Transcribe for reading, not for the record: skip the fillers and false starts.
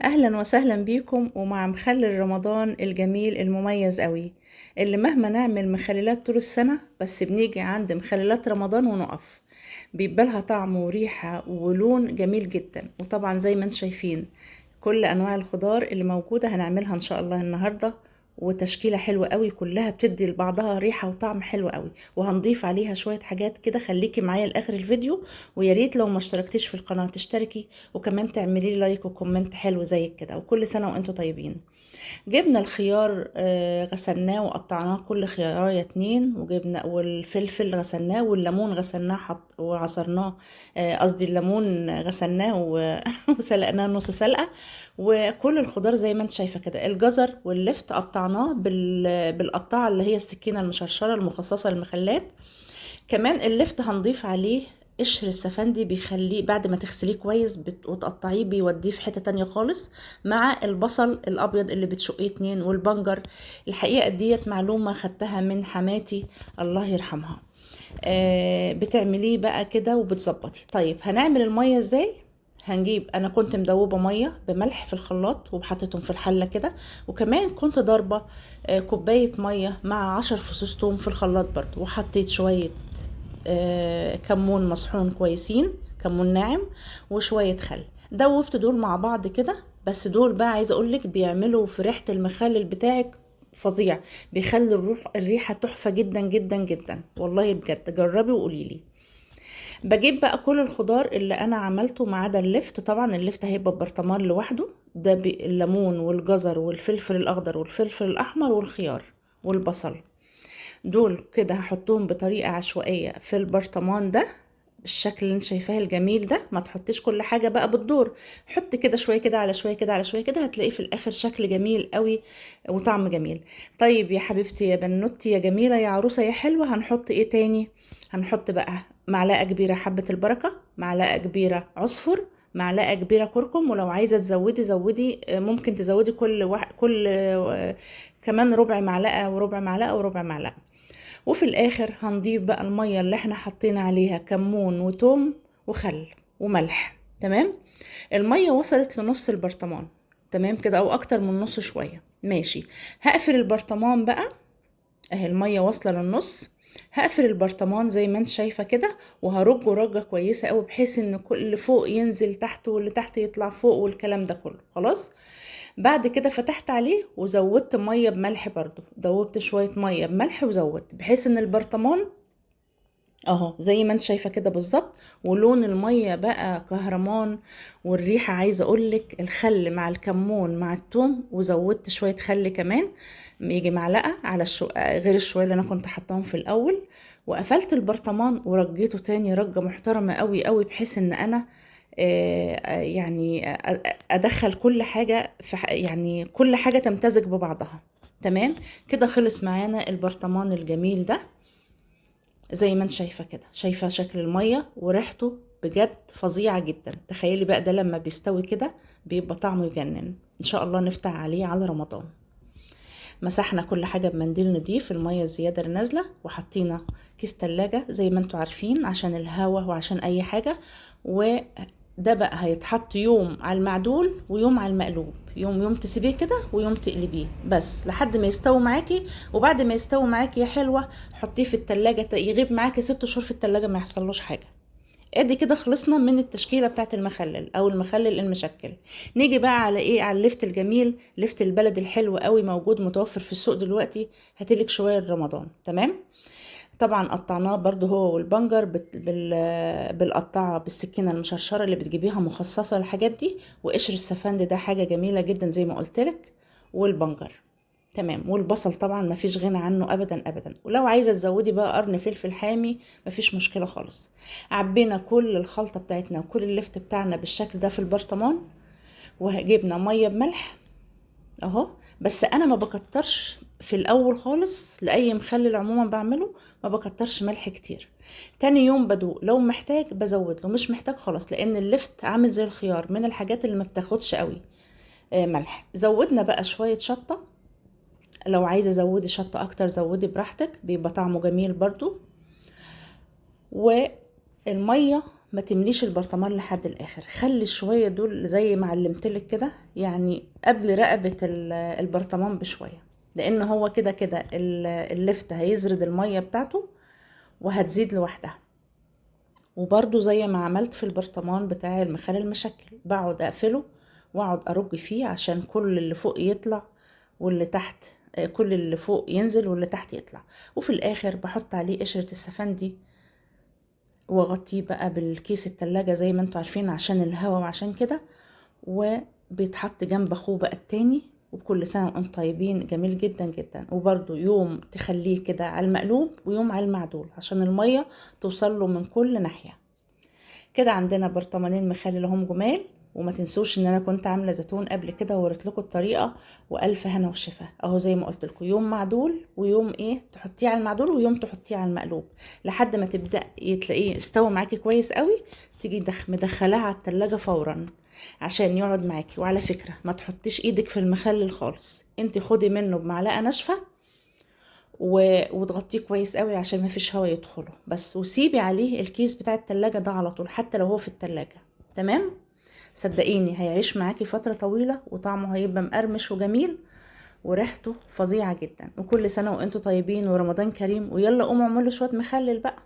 اهلا وسهلا بيكم ومع مخلل رمضان الجميل المميز قوي، اللي مهما نعمل مخللات طول السنة بس بنيجي عند مخللات رمضان ونقف. بيبقى لها طعم وريحة ولون جميل جدا. وطبعا زي ما انتم شايفين كل انواع الخضار اللي موجودة هنعملها ان شاء الله النهاردة، وتشكيلة حلوة قوي، كلها بتدي لبعضها ريحة وطعم حلو قوي. وهنضيف عليها شوية حاجات كده، خليكي معايا لاخر الفيديو. ويا ريت لو ما اشتركتيش في القناة تشتركي، وكمان تعملي لي لايك وكومنت حلو زي كده. وكل سنة وانتم طيبين. جبنا الخيار، غسلناه وقطعناه كل خيارية اتنين، وجبنا والفلفل غسلناه، والليمون غسلناه وعصرناه. قصدي الليمون غسلناه وسلقناه نص سلقة. وكل الخضار زي ما انت شايفة كده، الجزر واللفت قطعناه بالقطاعة اللي هي السكينة المشرشرة المخصصة للمخلات. كمان اللفت هنضيف عليه قشر السفندي، بيخليه بعد ما تغسليه كويس وتقطعيه بيوديه في حتة تانية خالص، مع البصل الابيض اللي بتشقيه اتنين، والبنجر. الحقيقة ديت معلومة خدتها من حماتي، الله يرحمها. بتعمليه بقى كده وبتظبطي. طيب هنعمل المية ازاي؟ هنجيب، انا كنت مدوبه ميه بملح في الخلاط وحطيتهم في الحله كده. وكمان كنت ضاربه كوبايه ميه مع 10 فصوص توم في الخلاط برضو، وحطيت شويه كمون مصحون كويسين، كمون ناعم، وشوية خل. دوبت دول مع بعض كده. بس دول بقى عايزة اقولك بيعملوا في ريحة المخلل بتاعك فظيع. بيخلي الريحة تحفة جدا جدا جدا، والله بجد جربي وقوليلي. بجيب بقى كل الخضار اللي انا عملته ما عدا اللفت. طبعا اللفت هيبقى برطمان لوحده، ده الليمون والجزر والفلفل الاخضر والفلفل الاحمر والخيار والبصل. دول كده هحطهم بطريقة عشوائية في البرطمان ده، بالشكل اللي انت شايفاه الجميل ده. ما تحطيش كل حاجة بقى بالدور، حط كده شوية كده على شوية كده على شوية كده، هتلاقيه في الاخر شكل جميل قوي وطعم جميل. طيب يا حبيبتي يا بنوتي يا جميلة يا عروسة يا حلوة، هنحط ايه تاني؟ هنحط بقى معلقة كبيرة حبة البركة، معلقة كبيرة عصفر، معلقة كبيرة كركم. ولو عايزة تزودي زودي، ممكن تزودي كمان ربع معلقة وربع معلقة وربع معلقة. وفي الاخر هنضيف بقى المية اللي احنا حطينا عليها كمون وتوم وخل وملح. تمام. المية وصلت لنص البرطمان، تمام كده، او اكتر من نص شوية، ماشي. هقفل البرطمان بقى، اهي المية واصلة للنص. هقفل البرطمان زي ما انت شايفة كده، وهرجه رجة كويسة قوي، بحيث ان كل اللي فوق ينزل تحت واللي تحت يطلع فوق والكلام ده كله خلاص. بعد كده فتحت عليه وزودت مية بملح برضو، دوبت شوية مية بملح وزودت، بحيث ان البرطمان اهو زي ما انت شايفة كده بالظبط. ولون المية بقى كهرمان، والريحة عايزة اقولك الخل مع الكمون مع التوم، وزودت شوية خل كمان، يجي معلقة على غير الشوية اللي انا كنت حطاهم في الاول. وقفلت البرطمان ورجيته تاني رجة محترمة قوي قوي، بحيث ان انا يعني ادخل كل حاجة يعني كل حاجة تمتزج ببعضها. تمام كده خلص معانا البرطمان الجميل ده. زي ما انت شايفة كده، شايفة شكل المية وريحته بجد فظيعة جدا. تخيلي بقى ده لما بيستوي كده بيبقى طعمه يجنن. ان شاء الله نفتح عليه على رمضان. مسحنا كل حاجة بمنديل نضيف المية الزيادة اللي نازلة، وحطينا كيس تلاجة زي ما انتوا عارفين عشان الهوا وعشان اي حاجة. وده بقى هيتحط يوم على المعدول ويوم على المقلوب، يوم تسيبيه كده ويوم تقلبيه بس لحد ما يستوي معاكي. وبعد ما يستوي معاكي يا حلوة حطيه في التلاجة، يغيب معاكي 6 شهور في التلاجة ما يحصلوش حاجة. ادي كده خلصنا من التشكيله بتاعت المخلل او المخلل المشكل. نيجي بقى على ايه؟ على اللفت الجميل، لفت البلد الحلو قوي، موجود متوفر في السوق دلوقتي. هاتلك شويه لرمضان. تمام. طبعا قطعناه برضو هو والبنجر بالقطعه بالسكينه المشرشره اللي بتجيبيها مخصصه للحاجات دي. وقشر السفند ده حاجه جميله جدا زي ما قلت لك، والبنجر. تمام. والبصل طبعا مفيش غنى عنه ابدا ابدا. ولو عايزه تزودي بقى قرن فلفل حامي مفيش مشكله خالص. عبينا كل الخلطه بتاعتنا وكل اللفت بتاعنا بالشكل ده في البرطمان، وجبنا ميه بملح اهو. بس انا ما بكترش في الاول خالص لاي مخلل عموما بعمله، ما بكترش ملح كتير. تاني يوم بدوق، لو محتاج بزود، لو مش محتاج خلاص، لان اللفت عامل زي الخيار من الحاجات اللي ما بتاخدش قوي ملح. زودنا بقى شويه شطه، لو عايزة زودي شطة اكتر زودي براحتك، بيبقى طعمه جميل برضو. والمية ما تمليش البرطمان لحد الاخر، خلي شويه دول زي ما علمتلك كده، يعني قبل رقبه البرطمان بشويه، لان هو كده كده اللفت هيزرد الميه بتاعته وهتزيد لوحدها. وبرضو زي ما عملت في البرطمان بتاع المخلل المشكل، بقعد اقفله واقعد ارج فيه عشان كل اللي فوق يطلع واللي تحت، كل اللي فوق ينزل واللي تحت يطلع. وفي الاخر بحط عليه قشرة السفندي واغطيه بقى بالكيس التلاجة زي ما انتوا عارفين عشان الهوا وعشان كده، وبيتحط جنب اخوه بقى التاني. وبكل سنة وانتم طيبين، جميل جدا جدا. وبرضو يوم تخليه كده على المقلوب ويوم على المعدول عشان المية توصل له من كل ناحية. كده عندنا برطمانين مخلل هم جمال. وما تنسوش ان انا كنت عامله زيتون قبل كده ووريت لكم الطريقه، والف هنا وشفا. اهو زي ما قلت لكم، يوم معدول ويوم ايه تحطيه على المعدول ويوم تحطيه على المقلوب، لحد ما تبدا تلاقيه استوى معاكي كويس قوي. تيجي مدخلاها على التلاجة فورا عشان يقعد معاكي. وعلى فكره ما تحطيش ايدك في المخلل خالص، انت خدي منه بمعلقه ناشفه وتغطيه كويس قوي عشان ما فيش هوا يدخله بس، وسيبي عليه الكيس بتاع التلاجة ده على طول حتى لو هو في التلاجة. تمام، صدقيني هيعيش معاكي فترة طويلة وطعمه هيبقى مقرمش وجميل وريحته فظيعة جدا. وكل سنة وانتوا طيبين ورمضان كريم، ويلا قوموا اعملوا شوية مخلل بقى.